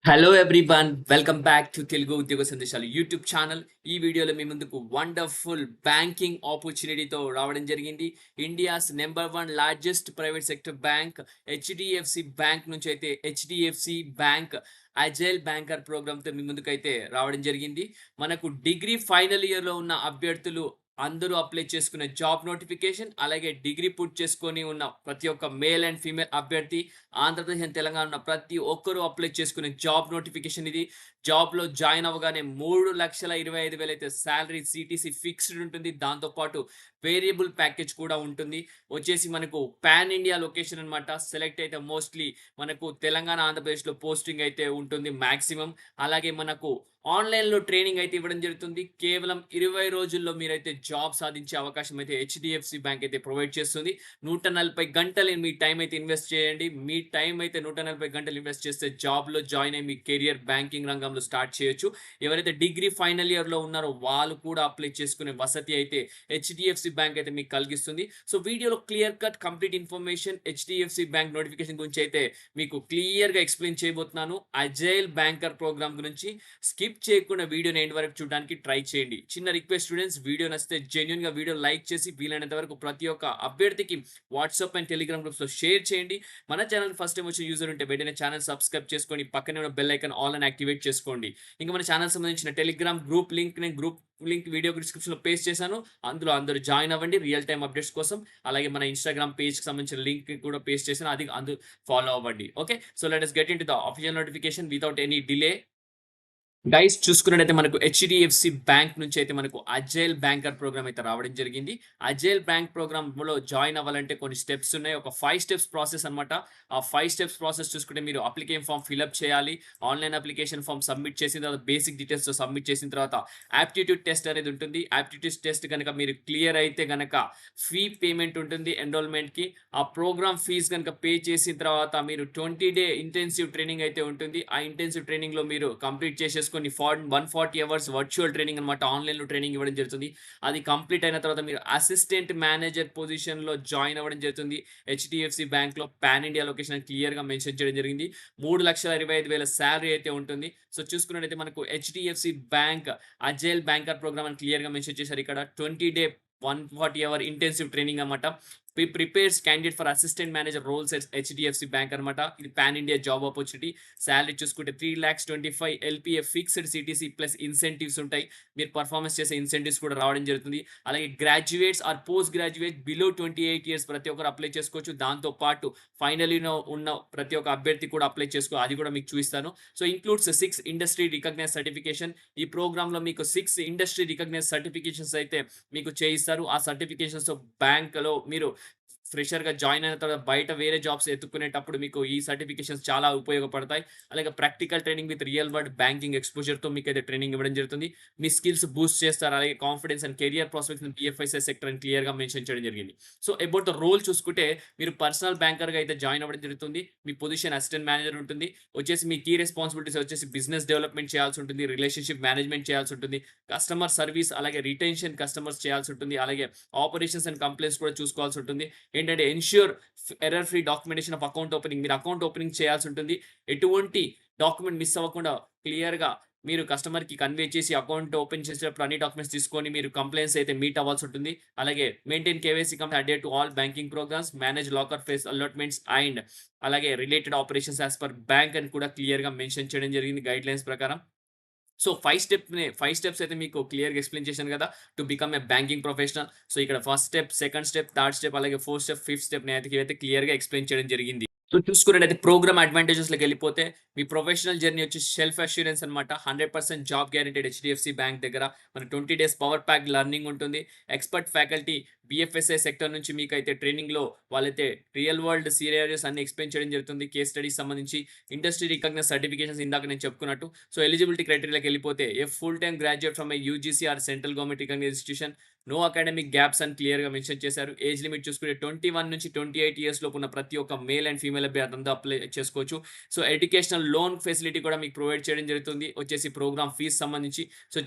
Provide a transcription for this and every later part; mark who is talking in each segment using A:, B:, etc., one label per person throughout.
A: Hello everyone, welcome back to Telugu ఉద్యోగ సందేశాలు YouTube channel. ఈ వీడియోలో మీ ముందుకు వండర్ఫుల్ బ్యాంకింగ్ ఆపర్చునిటీతో రావడం జరిగింది. India's number 1 largest private sector bank HDFC bank నుంచి అయితే హెచ్డిఎఫ్సి బ్యాంక్ అజైల్ బ్యాంకర్ ప్రోగ్రామ్తో మీ ముందుకైతే రావడం జరిగింది. మనకు డిగ్రీ ఫైనల్ ఇయర్లో ఉన్న అభ్యర్థులు అందరూ అప్లై చేసుకునే జాబ్ నోటిఫికేషన్, అలాగే డిగ్రీ పూర్తి చేసుకొని ఉన్న ప్రతి ఒక్క మేల్ అండ్ ఫీమేల్ అభ్యర్థి, ఆంధ్రప్రదేశ్ అండ్ తెలంగాణ ఉన్న ప్రతి ఒక్కరూ అప్లై చేసుకునే జాబ్ నోటిఫికేషన్ ఇది. జాబ్లో జాయిన్ అవ్వగానే 3,25,000 అయితే శాలరీ సిటీసీ ఫిక్స్డ్ ఉంటుంది. దాంతోపాటు వేరియబుల్ ప్యాకేజ్ కూడా ఉంటుంది. వచ్చేసి మనకు పాన్ ఇండియా లొకేషన్ అనమాట. సెలెక్ట్ అయితే మోస్ట్లీ మనకు తెలంగాణ, ఆంధ్రప్రదేశ్లో పోస్టింగ్ అయితే ఉంటుంది మ్యాక్సిమం. అలాగే మనకు ఆన్లైన్లో ట్రైనింగ్ అయితే ఇవ్వడం జరుగుతుంది. కేవలం 20 రోజుల్లో మీరైతే జాబ్ సాధించే అవకాశం అయితే హెచ్డిఎఫ్సి బ్యాంక్ అయితే ప్రొవైడ్ చేస్తుంది. 140 గంటలు మీ టైం అయితే ఇన్వెస్ట్ చేయండి. మీ టైం అయితే 140 గంటలు ఇన్వెస్ట్ చేస్తే జాబ్లో జాయిన్ అయ్యి మీ కెరియర్ బ్యాంకింగ్ రంగంలో స్టార్ట్ చేయొచ్చు. ఎవరైతే డిగ్రీ ఫైనల్ ఇయర్లో ఉన్నారో వాళ్ళు కూడా అప్లై చేసుకునే వసతి అయితే హెచ్డిఎఫ్సి బ్యాంక్ అయితే మీకు కలిగిస్తుంది. సో వీడియోలో clear cut complete information HDFC bank notification గురించి అయితే మీకు క్లియర్గా ఎక్స్ప్లెయిన్ చేయబోతున్నాను. అజైల్ బ్యాంకర్ ప్రోగ్రామ్ గురించి స్కిప్ చేయకుండా వీడియోని ఎండ్ వరకు చూడడానికి ట్రై చేయండి. చిన్న రిక్వెస్ట్ స్టూడెంట్స్, వీడియో నచ్చితే జెన్యున్ గా వీడియో లైక్ చేసి వీలైనంత వరకు ప్రతి ఒక్క అభ్యర్థికి వాట్సాప్ అండ్ టెలిగ్రామ్ గ్రూప్స్ లో షేర్ చేయండి. మన ఛానల్ ఫస్ట్ టైం వచ్చే యూజర్ ఉంటే వెంటనే ఛానల్ సబ్స్క్రైబ్ చేసుకొని పక్కనే ఉన్న బెల్ ఐకాన్ ఆల్ అని యాక్టివేట్ చేసుకోండి. ఇంకా మన ఛానల్ సంబంధించిన Telegram group link video description లో పేస్ట్ చేశాను. అందులో అందరూ జాయిన్ అవ్వండి రియల్ టైమ్ అప్డేట్స్ కోసం. అలాగే మన ఇన్స్టాగ్రామ్ పేజ్ కి సంబంధించిన లింక్ కూడా పేస్ట్ చేశాను, అది అందరూ ఫాలో అవ్వండి. Okay, so let us get into the official notification without any delay. Guys చూసుకున్నట్టయితే మనకు హెచ్డిఎఫ్సి బ్యాంక్ నుంచి అయితే మనకు అజైల్ బ్యాంకర్ ప్రోగ్రామ్ అయితే రావడం జరిగింది. అజైల్ బ్యాంక్ ప్రోగ్రామ్ లో జాయిన్ అవ్వాలంటే కొన్ని స్టెప్స్ ఉన్నాయి. ఒక 5 స్టెప్స్ ప్రాసెస్ అనమాట. ఆ 5 స్టెప్స్ ప్రాసెస్ చూసుకుంటే మీరు అప్లికేషన్ ఫామ్ ఫిల్అప్ చేయాలి. ఆన్లైన్ అప్లికేషన్ ఫామ్ సబ్మిట్ చేసిన తర్వాత బేసిక్ డీటెయిల్స్ తో సబ్మిట్ చేసిన తర్వాత యాప్టిట్యూడ్ టెస్ట్ అనేది ఉంటుంది. యాప్టిట్యూడ్ టెస్ట్ కనుక మీరు క్లియర్ అయితే కనుక ఫీ పేమెంట్ ఉంటుంది ఎన్రోల్మెంట్ కి. ఆ ప్రోగ్రామ్ ఫీజ్ కనుక పే చేసిన తర్వాత మీరు 20-day ఇంటెన్సివ్ ట్రైనింగ్ అయితే ఉంటుంది. ఆ ఇంటెన్సివ్ ట్రైనింగ్ లో మీరు కంప్లీట్ చేసేసుకొని 140 అవర్స్ వర్చువల్ ట్రైనింగ్ అనమాట, ఆన్లైన్లో ట్రైనింగ్ ఇవ్వడం జరుగుతుంది. అది కంప్లీట్ అయిన తర్వాత మీరు అసిస్టెంట్ మేనేజర్ పొజిషన్లో జాయిన్ అవ్వడం జరుగుతుంది. హెచ్డిఎఫ్సి బ్యాంక్లో పాన్ ఇండియా లొకేషన్ క్లియర్గా మెన్షన్ చేయడం జరిగింది. 3,25,000 శాలరీ అయితే ఉంటుంది. సో చూసుకున్నట్టయితే మనకు HDFC bank agile banker programme అని క్లియర్గా మెన్షన్ చేశారు. ఇక్కడ 20-day 140 అవర్ ఇంటెన్సివ్ ట్రైనింగ్ అనమాట. Prepares candidate for assistant manager roles at HDFC bank అనమాట. ఇది pan India job opportunity. Salary చూసుకుంటే 3,25,000 LPA fixed CTC plus incentives ఉంటాయి. మీరు పర్ఫార్మెన్స్ చేసే ఇన్సెంటివ్స్ కూడా రావడం జరుగుతుంది. అలాగే graduates or post graduate below 28 years ప్రతి ఒక్కరు అప్లై చేసుకోవచ్చు. దాంతోపాటు ఫైనల్ ఉన్న ప్రతి ఒక్క అభ్యర్థి కూడా అప్లై చేసుకో, అది కూడా మీకు చూపిస్తాను. So includes 6 industry recognise certification. ఈ ప్రోగ్రామ్ లో మీకు 6 ఇండస్ట్రీ రికగ్నైజ్ సర్టిఫికేషన్స్ అయితే మీకు చేయిస్తారు. ఆ సర్టిఫికేషన్స్ బ్యాంక్ లో మీరు ఫ్రెషర్ గా జాయిన్ అయిన తర్వాత బయట వేరే జాబ్స్ ఎత్తుకునేటప్పుడు మీకు ఈ సర్టిఫికేషన్స్ చాలా ఉపయోగపడతాయి. అలాగే practical training with real world banking exposure తో మీకు అయితే ట్రైనింగ్ ఇవ్వడం జరుగుతుంది. మీ స్కిల్స్ బూస్ట్ చేస్తారు. అలాగే confidence and career prospects PFICI sector అని క్లియర్ గా మెన్షన్ చేయడం జరిగింది. సో అబౌట్ ద రోల్ చూసుకుంటే మీరు పర్సనల్ బ్యాంకర్ గా అయితే జాయిన్ అవ్వడం జరుగుతుంది. మీ పొజిషన్ అసిస్టెంట్ మేనేజర్ ఉంటుంది. వచ్చేసి మీ కీ రెస్పాన్సిబిలిటీస్ వచ్చేసి బిజినెస్ డెవలప్మెంట్ చేయాల్సి ఉంటుంది, రిలేషన్షిప్ మేనేజ్మెంట్ చేయాల్సి ఉంటుంది, కస్టమర్ సర్వీస్ అలాగే రిటెన్షన్ కస్టమర్స్ చేయాల్సి ఉంటుంది, అలాగే ఆపరేషన్స్ అండ్ కంప్లైంట్స్ కూడా చూసుకోవాల్సి ఉంటుంది. ఏంటంటే ensure error free documentation of account opening. మీరు అకౌంట్ ఓపెనింగ్ చేయాల్సి ఉంటుంది. ఎటువంటి డాక్యుమెంట్ మిస్ అవ్వకుండా క్లియర్గా మీరు కస్టమర్కి కన్వే చేసి అకౌంట్ ఓపెన్ చేసేటప్పుడు అన్ని డాక్యుమెంట్స్ తీసుకొని మీరు కంప్లైంట్స్ అయితే మీట్ అవ్వాల్సి ఉంటుంది. అలాగే maintain KYC complete adhere to all banking programs, manage locker face allotments and అలాగే related operations as per bank అని కూడా క్లియర్గా మెన్షన్ చేయడం జరిగింది గైడ్ లైన్స్ ప్రకారం. సో 5 స్టెప్స్ అయితే మీకు క్లియర్‌గా ఎక్స్‌ప్లెయిన్ చేశాను కదా! To become a banking professional. So ఇక్కడ first step, second step, third step అలాగే ఫోర్త్ స్టెప్, ఫిఫ్త్ స్టెప్ నేనైతే క్లియర్‌గా ఎక్స్‌ప్లెయిన్ చేయడం జరిగింది. సో చూసుకున్నట్టయితే ప్రోగ్రామ్ అడ్వాంటేజెస్‌లోకి వెళ్ళిపోతే మీ ప్రొఫెషనల్ జర్నీ వచ్చి సెల్ఫ్ అష్యూరెన్స్ అనమాట. 100% జాబ్ గ్యారంటీడ్ హెచ్‌డిఎఫ్సి బ్యాంక్ దగ్గర. మన 20 డేస్ పవర్ ప్యాక్ లెర్నింగ్ ఉంటుంది. ఎక్స్‌పర్ట్ ఫ్యాకల్టీ బీఎఫ్ఎస్ఐ సెక్టర్ నుంచి మీకైతే ట్రైనింగ్‌లో వాళ్ళైతే రియల్ వరల్డ్ సినారియోస్ అన్ని ఎక్స్‌ప్లెయిన్ చేయడం జరుగుతుంది. కేస్ స్టడీస్ సంబంధించి ఇండస్ట్రీ రికగ్నైజ్డ్ సర్టిఫికేషన్స్ ఇందాక నేను చెప్పుకున్నట్టు. సో ఎలిజిబిలిటీ క్రైటీరియాకి వెళ్ళిపోతే a full time graduate from a UGC or central government recognized institution, no academic gaps అని క్లియర్‌గా మెన్షన్ చేశారు. ఏజ్ లిమిట్ చూసుకుంటే 21 నుంచి 28 ఇయర్స్ లోపు ఉన్న ప్రతి ఒక్క మేల్ అండ్ ఫీమేల్ అభ్యర్థి అంతా అప్లై చేసుకోవచ్చు. సో, ఎడ్యుకేషనల్ లోన్ ఫెసిలిటీ కూడా మీకు ప్రొవైడ్ చేయడం జరుగుతుంది. వచ్చేసి ప్రోగ్రామ్ ఫీస్ సంబంధించి. సో,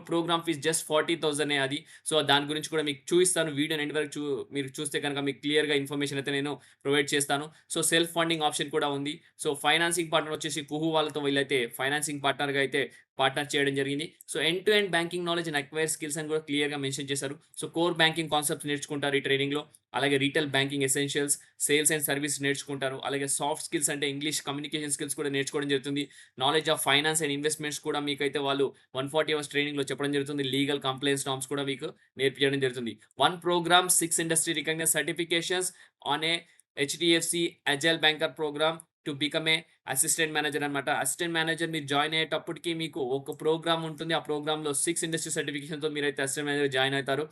A: ప్రోగ్రామ్ ఫీస్ జస్ట్ 40,000 అది. సో, దాని గురించి కూడా మీకు చూయిస్తాను. వీడియోని ఎండ్ వరకు మీరు చూస్తే కనుక మీకు క్లియర్‌గా ఇన్ఫర్మేషన్ అయితే నేను ప్రొవైడ్ చేస్తాను. సో, సెల్ఫ్ ఫండింగ్ ఆప్షన్ కూడా ఉంది. సో, ఫైనాన్సింగ్ పార్ట్నర్ వచ్చేసి కుహు వాళ్ళతో వీళ్ళైతే ఫైనాన్సింగ్ పార్ట్నర్‌గా అయితే పార్ట్నర్ చేయడం జరిగింది. So, end to end banking knowledge and acquire skills అని కూడా క్లియర్‌గా మెన్షన్ చేశారు. సో, కోర్ బ్యాంకింగ్ కాన్సెప్ట్స్ నేర్చుకుంటారు ఈ ట్రైనింగ్‌లో. అలాగే retail banking essentials, sales and service నేర్చుకుంటారు. అలాగే సాఫ్ట్ స్కిల్స్ అంటే ఇంగ్లీష్ కమ్యూనికేషన్ స్కిల్స్ కూడా నేర్చుకోవడం జరుగుతుంది. Knowledge of finance and investments కూడా మీకైతే వాళ్ళు 140 అవర్స్ ట్రైనింగ్‌లో చెప్పడం జరుగుతుంది. లీగల్ కంప్లెయిన్స్ నార్మ్స్ కూడా మీకు నేర్పించడం జరుగుతుంది. 1 programme 6 industry recognised certifications on a HDFC agile banker programme to become a assistant manager అనమాట. అసిస్టెంట్ మేనేజర్ మీరు జాయిన్ అయ్యేటప్పటికి మీకు ఒక ప్రోగ్రామ్ ఉంటుంది. ఆ ప్రోగ్రామ్‌లో 6 ఇండస్ట్రీ సర్టిఫికేషన్‌తో మీరైతే అసిస్టెంట్ మేనేజర్ జాయిన్ అవుతారు.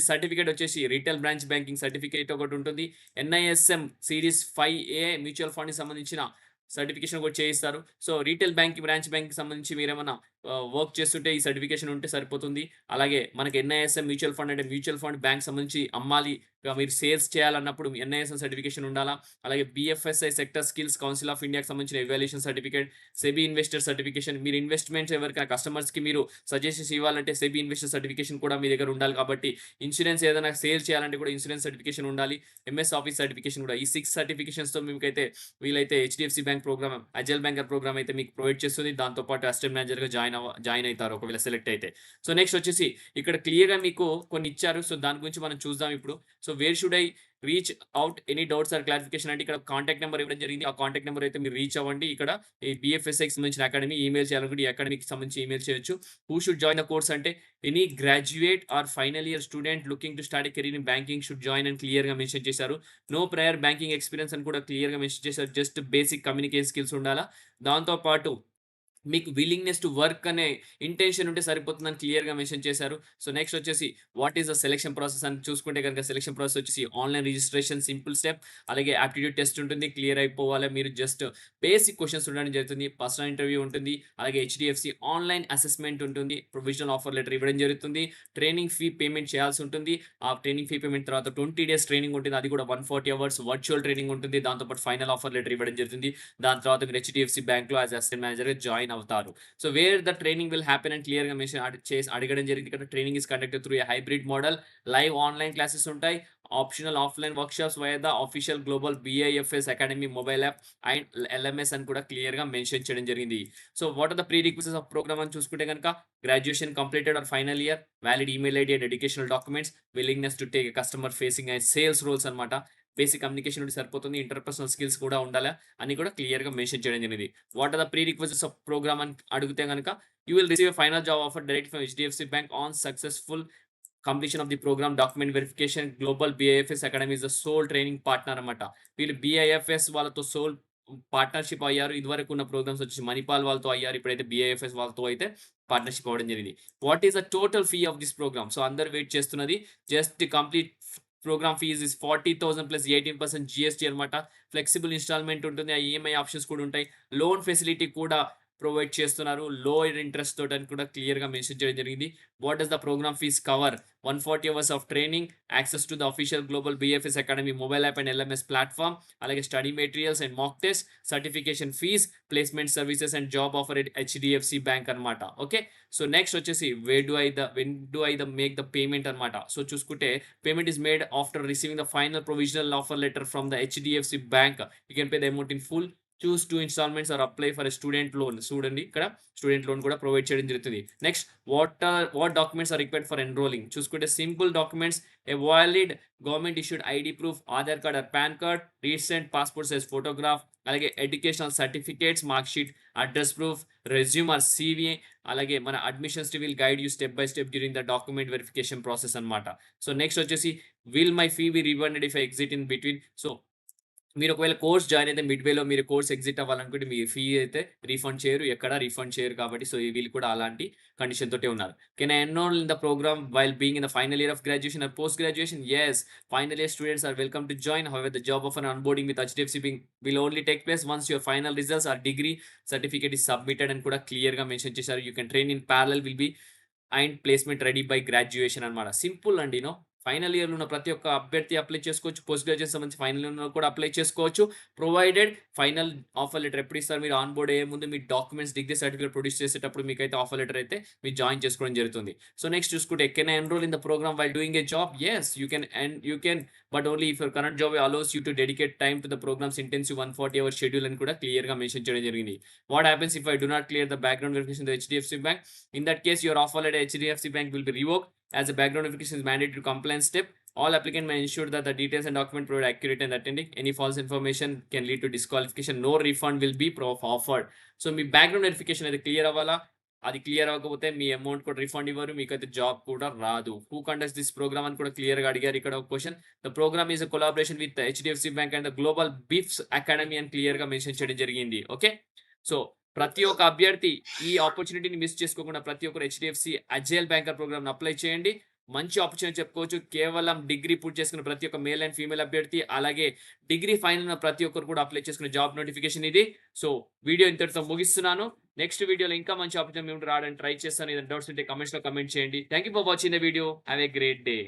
A: సర్టిఫికేట్ వచ్చేసి రిటైల్ బ్రాంచ్ బ్యాంకింగ్ సర్టిఫికేట్ ఒకటి ఉంటుంది. ఎన్ఐఎస్ఎం సీరీస్ 5A మ్యూచువల్ ఫండ్‌కి సంబంధించిన సర్టిఫికేషన్ కూడా చేయిస్తారు. సో, రీటైల్ బ్రాంచ్ బ్యాంక్‌కి సంబంధించి మీరేమన్నా వర్క్ చేస్తుంటే ఈ సర్టిఫికేషన్ ఉంటే సరిపోతుంది. అలాగే మనకి ఎన్ఐఎస్ఎం మ్యూచువల్ ఫండ్ అంటే మ్యూచువల్ ఫండ్ బ్యాంక్ సంబంధించి అమ్మాలి. మీరు సేల్స్ చేయాలన్నప్పుడు ఎన్ఐఎస్ఎం సర్టిఫికేషన్ ఉండాలా. అలాగే BFSI sector skills council of ఇండియాకి సంబంధించిన evaluation certificate, SEBI investor certification. మీరు ఇన్వెస్ట్‌మెంట్స్ ఎవరికైనా కస్టమర్స్‌కి మీరు సజెషన్స్ ఇవ్వాలంటే సెబీ ఇన్వెస్టర్ సర్టిఫికేషన్ కూడా మీ దగ్గర ఉండాలి కాబట్టి, ఇన్స్యూరెన్స్ ఏదైనా సేల్ చేయాలంటే కూడా ఇన్స్యూరెన్స్ సర్టిఫికేషన్ ఉండాలి. ఎంఎస్ ఆఫీస్ సర్టిఫికేషన్ కూడా. ఈ 6 సర్టిఫికేషన్స్‌తో మీకైతే వీళ్ళైతే HDFC bank programme, agile banker programme అయితే మీకు ప్రొవైడ్ చేస్తుంది. దాంతో పాటు అసిస్టెంట్ మేనేజర్‌గా జాయిన్ అయితారు ఒకవేళ సెలెక్ట్ అయితే. సో, నెక్స్ట్ వచ్చేసి ఇక్కడ క్లియర్‌గా మీకు కొన్ని ఇచ్చారు. సో, దాని గురించి మనం చూద్దాం ఇప్పుడు. So, where should I reach out any doubts or clarification అంటే ఇక్కడ కాంటాక్ట్ నంబర్ ఇవ్వడం జరిగింది. ఆ కాంటాక్ట్ నంబర్ అయితే మీరు రీచ్ అవ్వండి. ఇక్కడ ఈ బీఎఫ్ఎస్ఐకి సంబంధించిన అకాడమీ ఈమెయిల్ చేయాలనుకుంటే ఈ అకాడమీకి సంబంధించి ఈమెయిల్ చేయొచ్చు. Who should join the course అంటే any graduate or final year student looking to start a career in banking should join అని క్లియర్‌గా మెన్షన్ చేశారు. నో ప్రయర్ బ్యాంకింగ్ ఎక్స్‌పీరియన్స్ అని కూడా క్లియర్‌గా మెన్షన్ చేశారు. జస్ట్ బేసిక్ కమ్యూనికేషన్ స్కిల్స్ ఉండాలా. దాంతో పాటు మీకు విల్లింగ్‌నెస్ టు వర్క్ అనే ఇంటెన్షన్ ఉంటే సరిపోతుందని క్లియర్‌గా మెన్షన్ చేశారు. సో, నెక్స్ట్ వచ్చేసి what is the selection process అని చూసుకుంటే గనుక సెలక్షన్ ప్రాసెస్ వచ్చేసి ఆన్‌లైన్ రిజిస్ట్రేషన్ సింపుల్ స్టెప్. అలాగే యాప్టిట్యూడ్ టెస్ట్ ఉంటుంది. క్లియర్ అయిపోవాలి. మీరు జస్ట్ బేసిక్ క్వెషన్స్ ఉండడం జరుగుతుంది. పర్సనల్ ఇంటర్వ్యూ ఉంటుంది. అలాగే హెచ్‌డిఎఫ్‌సి ఆన్‌లైన్ అసెస్మెంట్ ఉంటుంది. ప్రొవిజనల్ ఆఫర్ లెటర్ ఇవ్వడం జరుగుతుంది. ట్రైనింగ్ ఫీ పేమెంట్ చేయాల్సి ఉంటుంది. ఆ ట్రైనింగ్ ఫీ పేమెంట్ తర్వాత 20 డేస్ ట్రైనింగ్ ఉంటుంది. అది కూడా 140 అవర్స్ వర్చువల్ ట్రైనింగ్ ఉంటుంది. దాంతో పాటు ఫైనల్ ఆఫర్ లెటర్ ఇవ్వడం జరుగుతుంది. దాని తర్వాత మీరు హెచ్‌డిఎఫ్‌సి బ్యాంక్‌లో యాస్ అసిస్టెంట్ మేనేజర్‌గా జాయిన్ అవుతారు. So, where the training will happen అని క్లియర్‌గా మెన్షన్ అడగడం జరిగింది. ఇక్కడ training is conducted through a hybrid model. Live online classes ఉంటాయి. Optional offline workshops via the official global BIFS academy mobile app and LMS అని కూడా క్లియర్‌గా మెన్షన్ చేయడం జరిగింది. So, what are the prerequisites of program అని చూసుకుంటే గనుక graduation completed or final year, valid email ID and educational documents, willingness to take customer facing and sales roles అన్నమాట. Basic communication ఉంటే సరిపోతుంది. ఇంటర్పర్సనల్ స్కిల్స్ కూడా ఉండాలా అని కూడా క్లియర్‌గా మెన్షన్ చేయడం జరిగింది. What are the prerequisites of program అని అడిగితే గనుక you will receive a final job offer direct from HDFC bank on successful completion of the program document verification. Global BIFS academy is the sole training partner అన్నమాట. వీళ్ళు బీఐఎఫ్ఎస్ వాళ్ళతో soul partnership అయ్యారు. ఇదివరకు ఉన్న programmes వచ్చేసి మణిపాల్ వాళ్ళతో అయ్యారు. ఇప్పుడైతే బీఐఎఫ్ఎస్ వాళ్ళతో అయితే పార్ట్నర్‌షిప్ అవ్వడం జరిగింది. What is the total fee of this program? So, అందరూ వెయిట్ చేస్తున్నది just complete program fees is 40,000 plus 18% GST అన్నమాట. ఫ్లెక్సిబుల్ ఇన్‌స్టాల్‌మెంట్ ఉంటుంది. ఆ ఈఎంఐ ఆప్షన్స్ కూడా ఉంటాయి. లోన్ ఫెసిలిటీ కూడా ప్రొవైడ్ చేస్తున్నారు. లోయర్ ఇంట్రెస్ట్ తోటని కూడా క్లియర్‌గా మెన్షన్ చేయడం జరిగింది. What does the program fees cover? 140 hours of training, access to the official global BFS academy mobile app and LMS platform, అలాగే study materials and mock test, certification fees, placement services and job offer at HDFC bank అన్నమాట. Okay. So, next వచ్చేసి when do I make the payment అన్నమాట. So, చూసుకుంటే payment is made after receiving the final provisional offer letter from the HDFC bank. You can pay the amount in full, choose 2 instalments or apply for a student loan. చూడండి ఇక్కడ student loan కూడా provide చేయడం జరుగుతుంది. Next what documents are required for enrolling? చూసుకుంటే simple documents, a valid government issued ID proof, Aadhaar card or PAN card, recent passport size photograph, అలాగే educational certificates, mark sheet, address proof, resume or CV, అలాగే మన admissions will guide you step by step during the document verification process అన్నమాట. సో, next వచ్చేసి will my fee be refunded if I exit in between? So, మీరు ఒకవేళ course join అయితే మిడ్‌వేలో మీరు course exit అవ్వాలనుకుంటే మీ ఫీ అయితే రీఫండ్ చేయరు. ఎక్కడ రీఫండ్ చేయరు కాబట్టి సో, వీళ్ళు కూడా అలాంటి కండిషన్ తోటే ఉన్నారు. Can I enroll in the program while being in the final year of graduation or post graduation? Yes. Final year students are welcome to join. However the job offer onboarding with HDFC bank will only take place once your final results or degree certificate is submitted అని కూడా క్లియర్‌గా mention చేశారు. You can train in parallel will be and placement ready by graduation అనమాట. Simple అండి. Final ఇయర్‌లో ఉన్న ప్రతి ఒక్క అభ్యర్థి అప్లై చేసుకోవచ్చు. పోస్ట్ గ్రాడ్యుయేషన్ సంబంధించి ఫైనల్ ఇయర్‌లో కూడా అప్లై చేసుకోవచ్చు. ప్రొవైడెడ్ ఫైనల్ ఆఫర్ లెటర్ ఎప్పుడు ఇస్తారు? మీరు ఆన్ బోర్డ్ అయ్యే ముందు మీ డాక్యుమెంట్స్, డిగ్రీ సర్టిఫికేట్ ప్రొడ్యూస్ చేసేటప్పుడు మీకైతే ఆఫర్ లెటర్ అయితే మీరు జాయిన్ చేసుకోవడం జరుగుతుంది. సో నెక్స్ట్ చూసుకుంటే can I enroll in the program while doing a job? Yes you can but only if your current job allows you to dedicate time to the programs intensive 140 hour schedule అని కూడా క్లియర్‌గా mention చేయడం జరిగింది. What happens if I do not clear the background verification the HDFC bank? In that case, your offer letter HDFC Bank will be revoked as a background verification is mandatory compliance step. All applicant may ensure that the details and document provided accurate and authentic. Any false information can lead to disqualification. No refund will be offered. So me background verification అయితే clear అవ్వాలా. అది clear అవ్వకపోతే మీ amount కూడా refund ఇవ్వరు. మీకైతే job కూడా రాదు. Who conducts this programme అని కూడా క్లియర్‌గా అడిగారు ఇక్కడ ఒక question. The program is a collaboration with HDFC bank and the global BIFS academy అని క్లియర్‌గా మెన్షన్ చేయడం జరిగింది. ఓకే. సో ప్రతి ఒక్క అభ్యర్థి ఈ ఆపర్చునిటీని మిస్ చేసుకోకుండా ప్రతి ఒక్కరు హెచ్‌డీఎఫ్‌సీ అజైల్ బ్యాంకర్ ప్రోగ్రామ్‌ని అప్లై చేయండి. మంచి ఆపర్చునిటీ చెప్పుకోవచ్చు. కేవలం డిగ్రీ పూర్తి చేసుకున్న ప్రతి ఒక్క మేల్ అండ్ ఫీమేల్ అభ్యర్థి, అలాగే డిగ్రీ ఫైనల్ ఉన్న ప్రతి ఒక్కరు కూడా అప్లై చేసుకునే జాబ్ నోటిఫికేషన్ ఇది. సో వీడియో ఇంతటితో ముగిస్తున్నాను. నెక్స్ట్ వీడియోలో ఇంకా మంచి ఆపర్చునిటీ మీ ముందు రావడానికి ట్రై చేస్తాను. ఏదైనా డౌట్స్ ఉంటే కామెంట్స్‌లో కామెంట్ చేయండి. Thank you for watching the video. Have a great day.